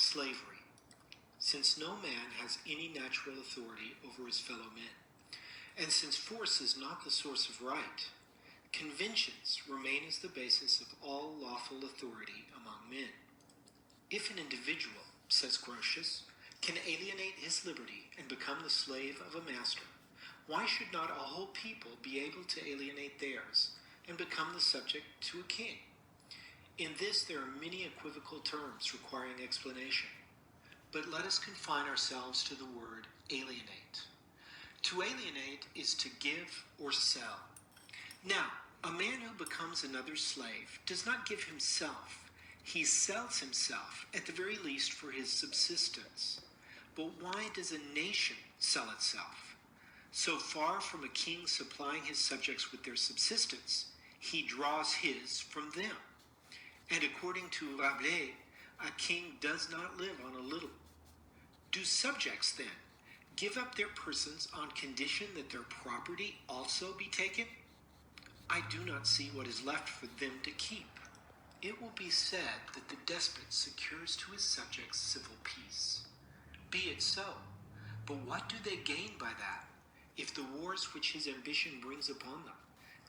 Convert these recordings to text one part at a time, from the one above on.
Slavery. Since no man has any natural authority over his fellow men, and since force is not the source of right, conventions remain as the basis of all lawful authority among men. If an individual, says Grotius, can alienate his liberty and become the slave of a master, why should not a whole people be able to alienate theirs and become the subject to a king? In this there are many equivocal terms requiring explanation, but let us confine ourselves to the word alienate. To alienate is to give or sell. Now, a man who becomes another's slave does not give himself. He sells himself, at the very least, for his subsistence. But why does a nation sell itself? So far from a king supplying his subjects with their subsistence, he draws his from them. And according to Rabelais, a king does not live on a little. Do subjects, then, give up their persons on condition that their property also be taken? I do not see what is left for them to keep. It will be said that the despot secures to his subjects civil peace. Be it so, but what do they gain by that, if the wars which his ambition brings upon them,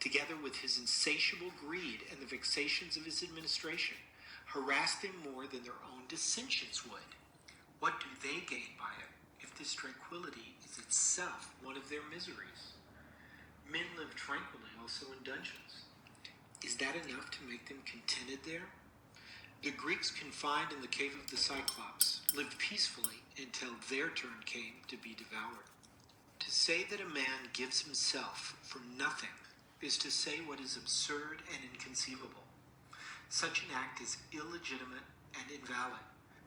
together with his insatiable greed and the vexations of his administration, harass them more than their own dissensions would? What do they gain by it, if this tranquility is itself one of their miseries? Men live tranquilly also in dungeons. Is that enough to make them contented there? The Greeks confined in the cave of the Cyclops lived peacefully until their turn came to be devoured. To say that a man gives himself for nothing is to say what is absurd and inconceivable. Such an act is illegitimate and invalid.